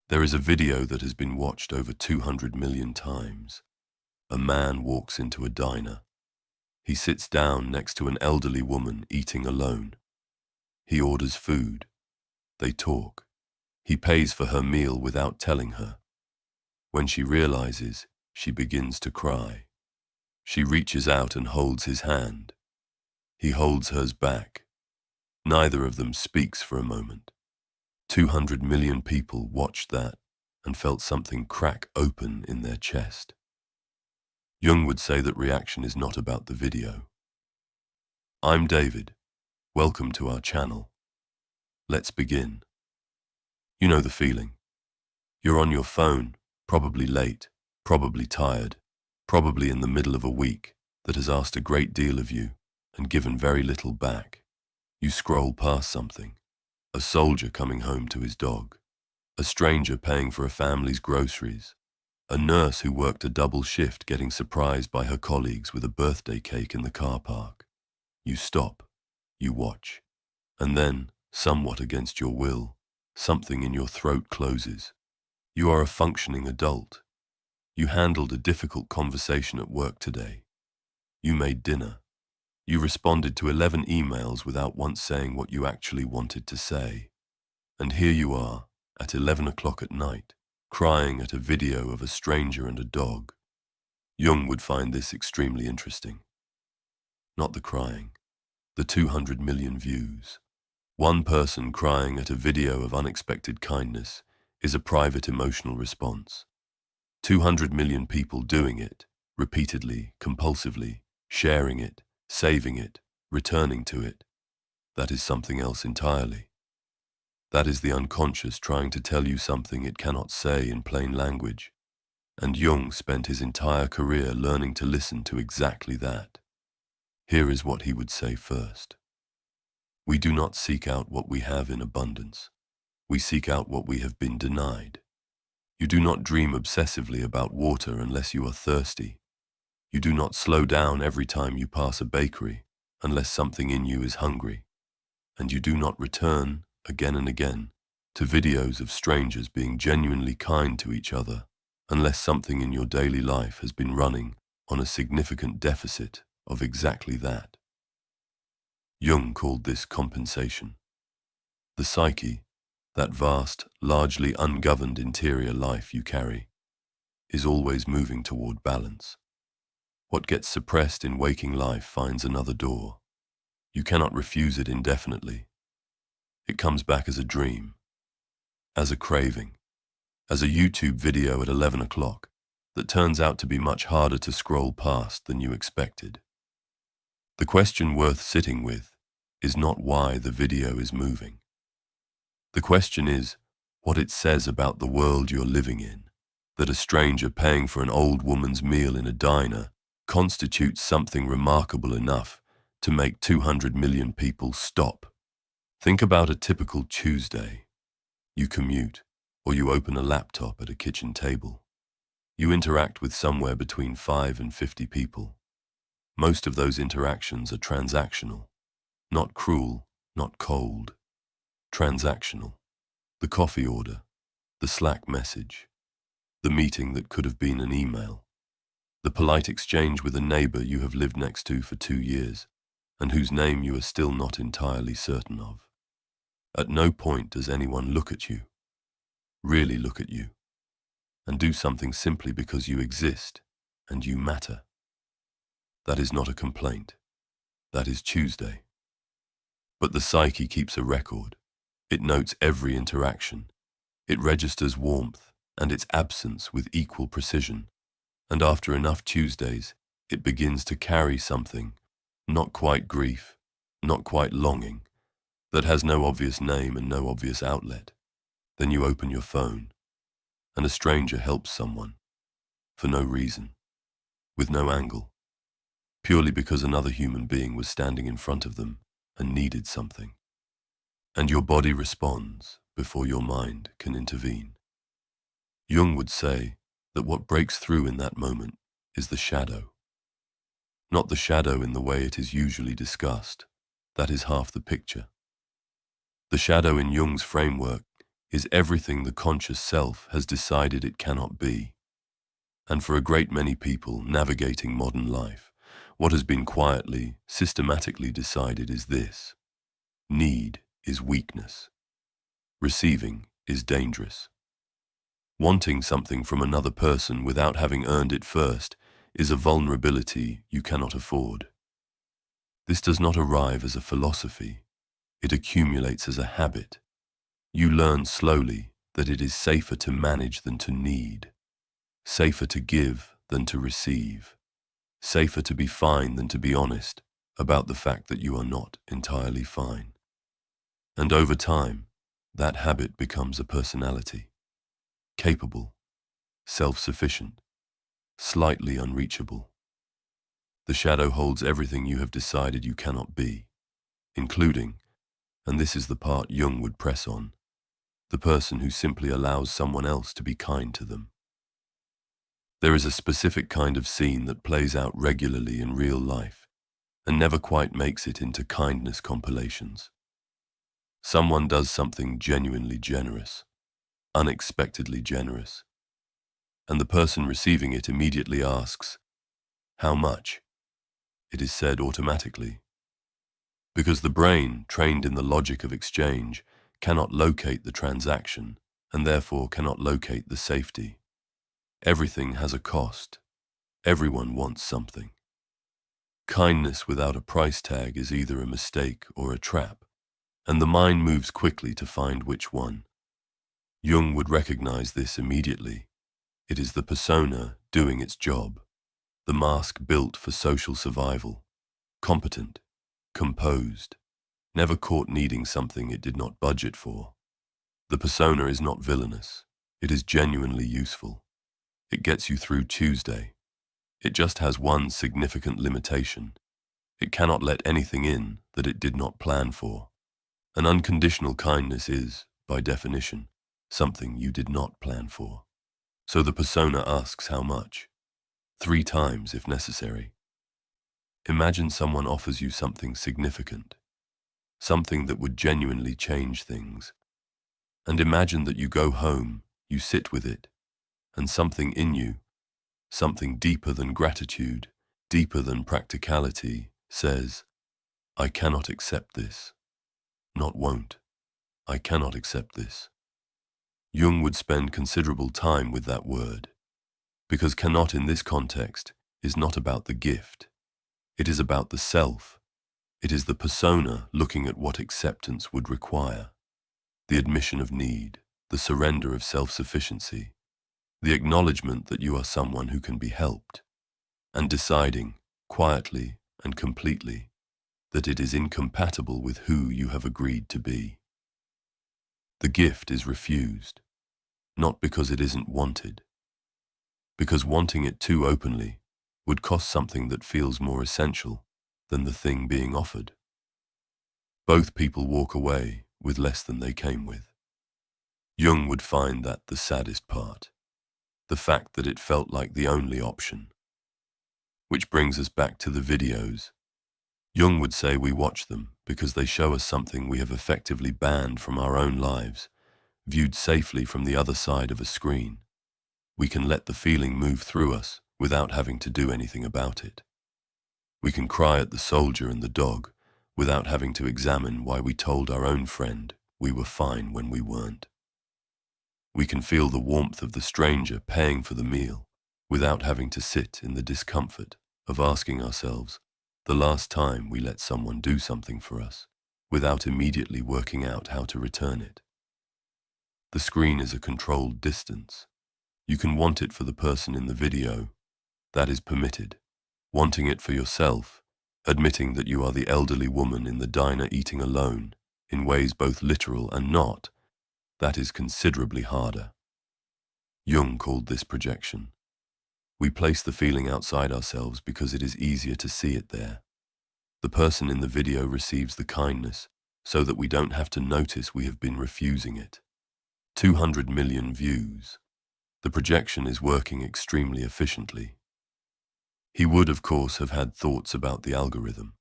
There is a video that has been watched over 200 million times. A man walks into a diner. He sits down next to an elderly woman eating alone. He orders food. They talk. He pays for her meal without telling her. When she realizes, she begins to cry. She reaches out and holds his hand. He holds hers back. Neither of them speaks for a moment. 200 million people watched that and felt something crack open in their chest. Jung would say that reaction is not about the video. I'm David. Welcome to our channel. Let's begin. You know the feeling. You're on your phone, probably late, probably tired, probably in the middle of a week that has asked a great deal of you and given very little back. You scroll past something. A soldier coming home to his dog. A stranger paying for a family's groceries. A nurse who worked a double shift getting surprised by her colleagues with a birthday cake in the car park. You stop. You watch. And then, somewhat against your will, something in your throat closes. You are a functioning adult. You handled a difficult conversation at work today. You made dinner. You responded to 11 emails without once saying what you actually wanted to say. And here you are, at 11 o'clock at night, crying at a video of a stranger and a dog. Jung would find this extremely interesting. Not the crying, the 200 million views. One person crying at a video of unexpected kindness is a private emotional response. 200 million people doing it, repeatedly, compulsively, sharing it, saving it, returning to it. That is something else entirely. That is the unconscious trying to tell you something it cannot say in plain language. And Jung spent his entire career learning to listen to exactly that. Here is what he would say first. We do not seek out what we have in abundance. We seek out what we have been denied. You do not dream obsessively about water unless you are thirsty. You do not slow down every time you pass a bakery unless something in you is hungry. And you do not return, again and again, to videos of strangers being genuinely kind to each other unless something in your daily life has been running on a significant deficit of exactly that. Jung called this compensation. The psyche, that vast, largely ungoverned interior life you carry, is always moving toward balance. What gets suppressed in waking life finds another door. You cannot refuse it indefinitely. It comes back as a dream, as a craving, as a YouTube video at 11 o'clock that turns out to be much harder to scroll past than you expected. The question worth sitting with is not why the video is moving. The question is what it says about the world you're living in, that a stranger paying for an old woman's meal in a diner constitutes something remarkable enough to make 200 million people stop. Think about a typical Tuesday. You commute, or you open a laptop at a kitchen table. You interact with somewhere between 5 and 50 people. Most of those interactions are transactional, not cruel, not cold. Transactional. The coffee order, the Slack message, the meeting that could have been an email, the polite exchange with a neighbor you have lived next to for 2 years and whose name you are still not entirely certain of. At no point does anyone look at you, really look at you, and do something simply because you exist and you matter. That is not a complaint. That is Tuesday. But the psyche keeps a record. It notes every interaction. It registers warmth and its absence with equal precision. And after enough Tuesdays, it begins to carry something, not quite grief, not quite longing, that has no obvious name and no obvious outlet. Then you open your phone, and a stranger helps someone, for no reason, with no angle, purely because another human being was standing in front of them and needed something. And your body responds before your mind can intervene. Jung would say that what breaks through in that moment is the shadow. Not the shadow in the way it is usually discussed. That is half the picture. The shadow in Jung's framework is everything the conscious self has decided it cannot be. And for a great many people navigating modern life, what has been quietly, systematically decided is this: need is weakness. Receiving is dangerous. Wanting something from another person without having earned it first is a vulnerability you cannot afford. This does not arrive as a philosophy. It accumulates as a habit. You learn slowly that it is safer to manage than to need, safer to give than to receive, safer to be fine than to be honest about the fact that you are not entirely fine. And over time, that habit becomes a personality, capable, self-sufficient, slightly unreachable. The shadow holds everything you have decided you cannot be, including, and this is the part Jung would press on, the person who simply allows someone else to be kind to them. There is a specific kind of scene that plays out regularly in real life and never quite makes it into kindness compilations. Someone does something genuinely generous, unexpectedly generous, and the person receiving it immediately asks, "How much?" It is said automatically, because the brain, trained in the logic of exchange, cannot locate the transaction and therefore cannot locate the safety. Everything has a cost. Everyone wants something. Kindness without a price tag is either a mistake or a trap, and the mind moves quickly to find which one. Jung would recognize this immediately. It is the persona doing its job, the mask built for social survival, competent, composed, never caught needing something it did not budget for. The persona is not villainous. It is genuinely useful. It gets you through Tuesday. It just has one significant limitation. It cannot let anything in that it did not plan for. An unconditional kindness is, by definition, something you did not plan for. So the persona asks how much. 3 times if necessary. Imagine someone offers you something significant, something that would genuinely change things. And imagine that you go home, you sit with it, and something in you, something deeper than gratitude, deeper than practicality, says, "I cannot accept this." Not won't. I cannot accept this. Jung would spend considerable time with that word, because cannot in this context is not about the gift. It is about the self. It is the persona looking at what acceptance would require. The admission of need, the surrender of self-sufficiency, the acknowledgement that you are someone who can be helped, and deciding, quietly and completely, that it is incompatible with who you have agreed to be. The gift is refused, not because it isn't wanted, because wanting it too openly would cost something that feels more essential than the thing being offered. Both people walk away with less than they came with. Jung would find that the saddest part, the fact that it felt like the only option. Which brings us back to the videos. Jung would say we watch them because they show us something we have effectively banned from our own lives, viewed safely from the other side of a screen. We can let the feeling move through us without having to do anything about it. We can cry at the soldier and the dog without having to examine why we told our own friend we were fine when we weren't. We can feel the warmth of the stranger paying for the meal without having to sit in the discomfort of asking ourselves the last time we let someone do something for us without immediately working out how to return it. The screen is a controlled distance. You can want it for the person in the video. That is permitted. Wanting it for yourself, admitting that you are the elderly woman in the diner eating alone, in ways both literal and not, that is considerably harder. Jung called this projection. We place the feeling outside ourselves because it is easier to see it there. The person in the video receives the kindness so that we don't have to notice we have been refusing it. 200 million views. The projection is working extremely efficiently. He would, of course, have had thoughts about the algorithm.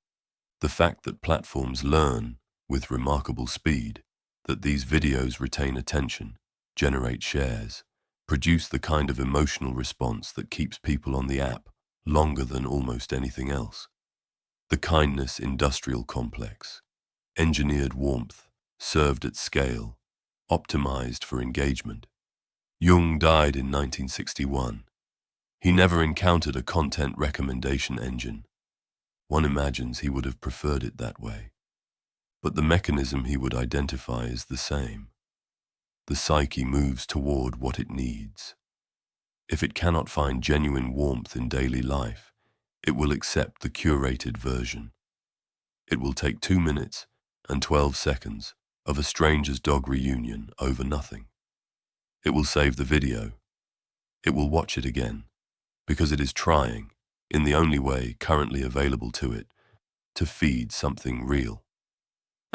The fact that platforms learn, with remarkable speed, that these videos retain attention, generate shares, produce the kind of emotional response that keeps people on the app longer than almost anything else. The kindness industrial complex, engineered warmth, served at scale, optimized for engagement. Jung died in 1961. He never encountered a content recommendation engine. One imagines he would have preferred it that way. But the mechanism he would identify is the same. The psyche moves toward what it needs. If it cannot find genuine warmth in daily life, it will accept the curated version. It will take 2 minutes and 12 seconds of a stranger's dog reunion over nothing. It will save the video. It will watch it again, because it is trying, in the only way currently available to it, to feed something real.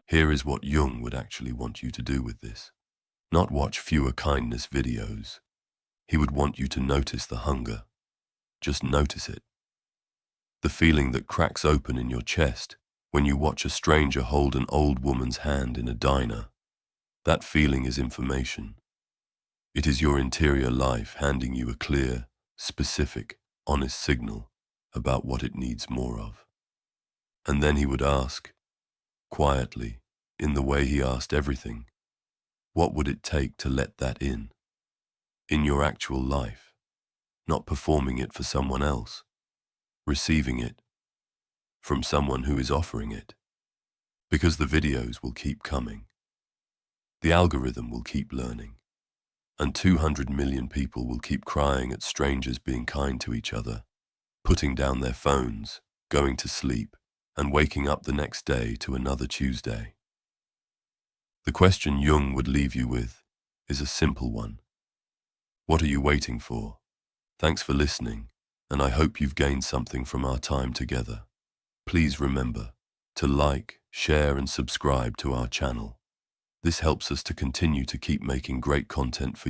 Here is what Jung would actually want you to do with this. Not watch fewer kindness videos. He would want you to notice the hunger. Just notice it. The feeling that cracks open in your chest when you watch a stranger hold an old woman's hand in a diner. That feeling is information. It is your interior life handing you a clear, specific, honest signal about what it needs more of. And then he would ask, quietly, in the way he asked everything, what would it take to let that in your actual life, not performing it for someone else, receiving it from someone who is offering it, because the videos will keep coming. The algorithm will keep learning, and 200 million people will keep crying at strangers being kind to each other, putting down their phones, going to sleep, and waking up the next day to another Tuesday. The question Jung would leave you with is a simple one. What are you waiting for? Thanks for listening, and I hope you've gained something from our time together. Please remember to like, share, and subscribe to our channel. This helps us to continue to keep making great content for you.